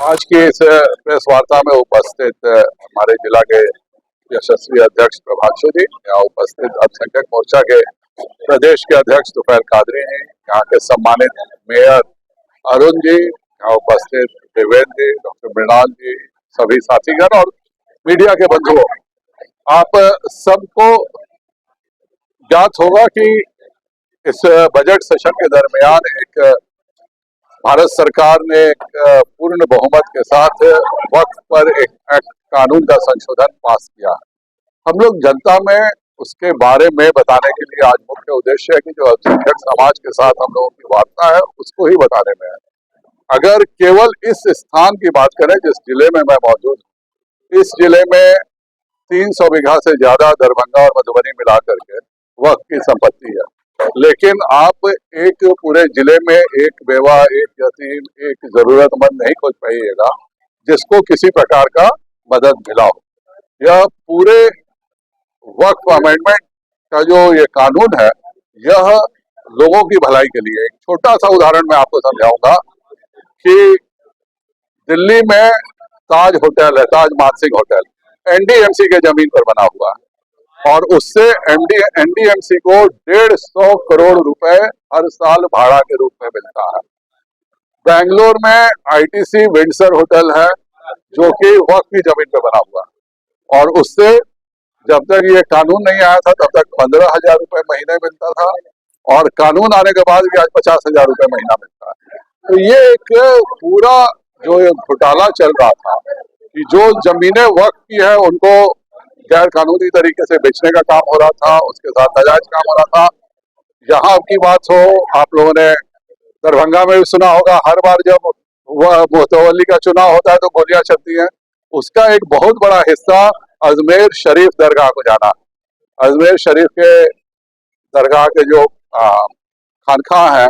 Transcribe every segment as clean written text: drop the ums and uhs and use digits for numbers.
आज की इस प्रेस वार्ता में उपस्थित हमारे जिला के यशस्वी अध्यक्ष प्रभांशु जी, यहाँ उपस्थित अल्पसंख्यक मोर्चा के प्रदेश के अध्यक्ष तुफैल कादरी जी, यहाँ के सम्मानित मेयर अरुण जी, यहाँ उपस्थित देवेंद्र जी, डॉक्टर मृणाल जी, सभी साथीगण और मीडिया के बंधुओं, आप सबको ज्ञात होगा कि इस बजट सेशन के दरमियान एक भारत सरकार ने एक पूर्ण बहुमत के साथ वक्फ पर एक एक्ट कानून का संशोधन पास किया। हम लोग जनता में उसके बारे में बताने के लिए आज मुख्य उद्देश्य है कि जो अल्पसंख्यक समाज के साथ हम लोगों की वार्ता है उसको ही बताने में है। अगर केवल इस स्थान की बात करें जिस जिले में मैं मौजूद हूँ, इस जिले में 300 बीघा से ज्यादा दरभंगा और मधुबनी मिलाकर के वक्फ की संपत्ति है, लेकिन आप एक पूरे जिले में एक बेवा, एक यतीम, एक जरूरतमंद नहीं खोज पाइएगा जिसको किसी प्रकार का मदद मिला हो। यह पूरे वक्फ अमेंडमेंट का जो ये कानून है, यह लोगों की भलाई के लिए। एक छोटा सा उदाहरण मैं आपको समझाऊंगा कि दिल्ली में ताज होटल है, ताज मानसिंह होटल, एनडीएमसी के जमीन पर बना हुआ है और उससे एनडीएमसी को 150 करोड़ रुपए हर साल भाड़ा के रूप में मिलता है। बेंगलोर में आईटीसी विंडसर होटल है जो कि वक्फ की जमीन पे बना हुआ है और उससे जब तक ये कानून नहीं आया था तब तक 15,000 रुपए महीने मिलता था और कानून आने के बाद भी आज 50,000 रुपए महीना मिलता है। तो ये एक पूरा जो घोटाला चल रहा था कि जो जमीनें वक्फ की है उनको गैर कानूनी तरीके से बेचने का काम हो रहा था, उसके साथ नाजायज काम हो रहा था। यहाँ की बात हो, आप लोगों ने दरभंगा में भी सुना होगा, हर बार जब मुतवल्ली का चुनाव होता है तो गोलियां चलती हैं। उसका एक बहुत बड़ा हिस्सा अजमेर शरीफ दरगाह को जाना। अजमेर शरीफ के दरगाह के जो खानखा है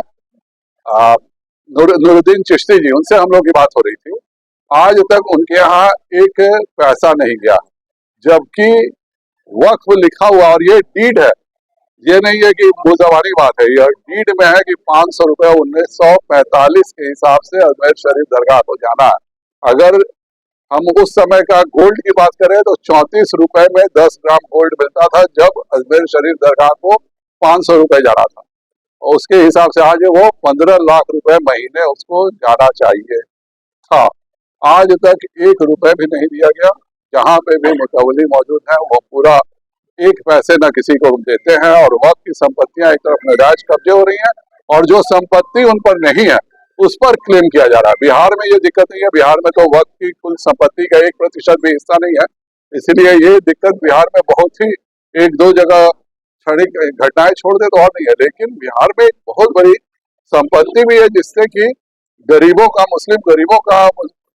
नूरुद्दीन चिश्ती जी, उनसे हम लोग की बात हो रही थी। आज तक उनके यहाँ एक पैसा नहीं गया, जबकि वक्फ लिखा हुआ और ये डीड है, ये नहीं है कि मुजवानी बात है, यह डीड में है कि 500 रुपए 1945 के हिसाब से अजमेर शरीफ दरगाह को जाना है। अगर हम उस समय का गोल्ड की बात करें तो 34 रुपए में 10 ग्राम गोल्ड मिलता था जब अजमेर शरीफ दरगाह को 500 रुपए जाना था। और उसके हिसाब से आज वो 15 लाख रुपए महीने उसको जाना चाहिए था। आज तक 1 रुपए भी नहीं दिया गया। जहाँ पे भी मुतवल्ली मौजूद है वो पूरा 1 पैसे न किसी को देते हैं और वक्फ की संपत्तियां एक तरफ नाजायज कब्जे हो रही हैं और जो संपत्ति उन पर नहीं है उस पर क्लेम किया जा रहा है। बिहार में ये दिक्कत नहीं है, बिहार में तो वक्फ की कुल संपत्ति का 1% भी हिस्सा नहीं है, इसलिए ये दिक्कत बिहार में बहुत ही 1-2 जगह क्षणिक घटनाएं छोड़ दे तो और नहीं है, लेकिन बिहार में एक बहुत बड़ी संपत्ति भी है जिससे कि गरीबों का, मुस्लिम गरीबों का,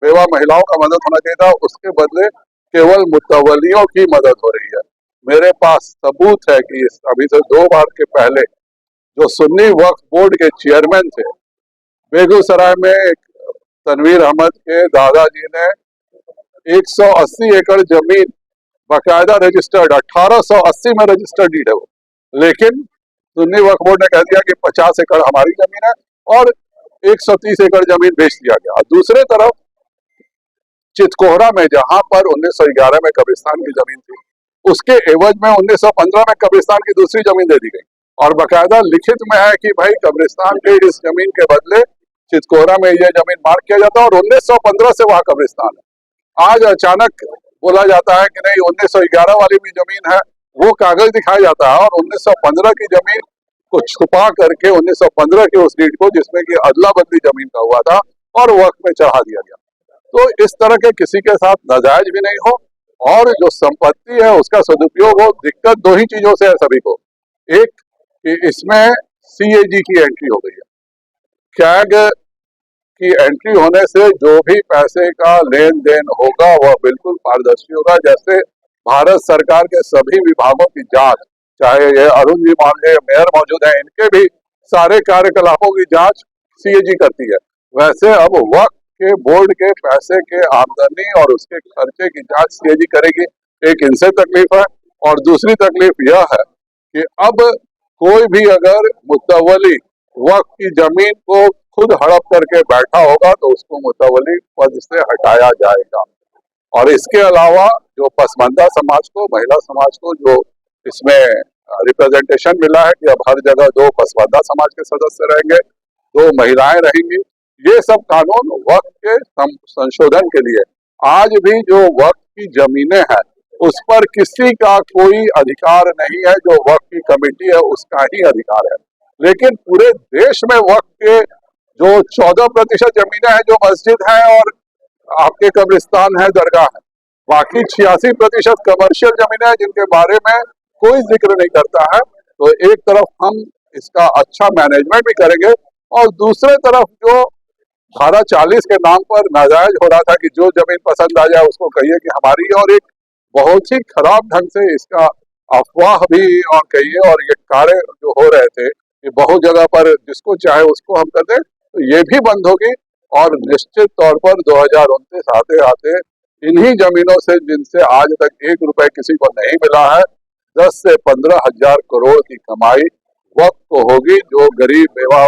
बेवा महिलाओं का मदद होना चाहिए था, उसके बदले केवल मुतवल्लियों की मदद हो रही है। मेरे पास सबूत है कि अभी से 2 बार के पहले जो सुन्नी वक्फ बोर्ड के चेयरमैन थे, बेगूसराय में तनवीर अहमद के दादाजी ने 180 एकड़ जमीन बाकायदा रजिस्टर्ड, 1880 में रजिस्टर्ड डीड है वो, लेकिन सुन्नी वक्फ बोर्ड ने कह दिया कि 50 एकड़ हमारी जमीन है और 130 एकड़ जमीन बेच दिया गया। दूसरे तरफ चितकोहरा में जहां पर 1911 में कब्रिस्तान की जमीन थी, उसके एवज में 1915 में कब्रिस्तान की दूसरी जमीन दे दी गई और बाकायदा लिखित में है कि भाई कब्रिस्तान के इस जमीन के बदले चितकोहरा में यह जमीन मार्क किया जाता है और 1915 से वहां कब्रिस्तान है। आज अचानक बोला जाता है कि नहीं, 1911 वाली भी जमीन है, वो कागज दिखाया जाता है और 1915 की जमीन को छुपा करके 1915 के उस डीड को, जिसमें कि अदला बदली जमीन का हुआ था, और वक्त में चढ़ा दिया गया। तो इस तरह के किसी के साथ नाजायज भी नहीं हो और जो संपत्ति है उसका सदुपयोग हो। दिक्कत 2 ही चीजों से है सभी को, एक कि इसमें सीएजी की एंट्री हो गई है। कैग की एंट्री होने से जो भी पैसे का लेन देन होगा वह बिल्कुल पारदर्शी होगा। जैसे भारत सरकार के सभी विभागों की जांच, चाहे ये अरुण जी मान ले, मेयर मौजूद है, इनके भी सारे कार्यकलापों की जांच सीएजी करती है, वैसे अब वक्त के बोर्ड के पैसे के आमदनी और उसके खर्चे की जांच सीएजी करेगी। एक इनसे तकलीफ है और दूसरी तकलीफ यह है कि अब कोई भी अगर मुतवल्ली वक्फ की जमीन को खुद हड़प करके बैठा होगा तो उसको मुतवली पद से हटाया जाएगा। और इसके अलावा जो पसमानदा समाज को, महिला समाज को जो इसमें रिप्रेजेंटेशन मिला है कि अब हर जगह 2 पसमानदा समाज के सदस्य रहेंगे, 2 महिलाएं रहेंगी, ये सब कानून वक्फ के संशोधन के लिए। आज भी जो वक्फ की जमीनें हैं उस पर किसी का कोई अधिकार नहीं है, जो वक्फ की कमेटी है उसका ही अधिकार है। लेकिन पूरे देश में वक्फ के जो 14% जमीनें हैं जो मस्जिद है और आपके कब्रिस्तान है, दरगाह है, बाकी 86% कमर्शियल जमीनें हैं जिनके बारे में कोई जिक्र नहीं करता है। तो एक तरफ हम इसका अच्छा मैनेजमेंट भी करेंगे और दूसरे तरफ जो धारा 40 के नाम पर नाजायज हो रहा था कि जो जमीन पसंद आ जाए उसको कहिए कि हमारी, और एक बहुत ही खराब ढंग से इसका अफवाह भी और कहिए और ये कार्य जो हो रहे थे कि बहुत जगह पर जिसको चाहे उसको हम कर दें, तो ये भी बंद होगी। और निश्चित तौर पर 2029 आते आते इन्हीं जमीनों से, जिनसे आज तक 1 रुपए किसी को नहीं मिला है, 10 से 15 हजार करोड़ की कमाई वक्त को होगी, जो गरीब बेवा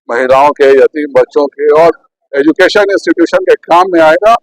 महिलाओं के, यतीम बच्चों के और एजुकेशन इंस्टीट्यूशन के काम में आएगा।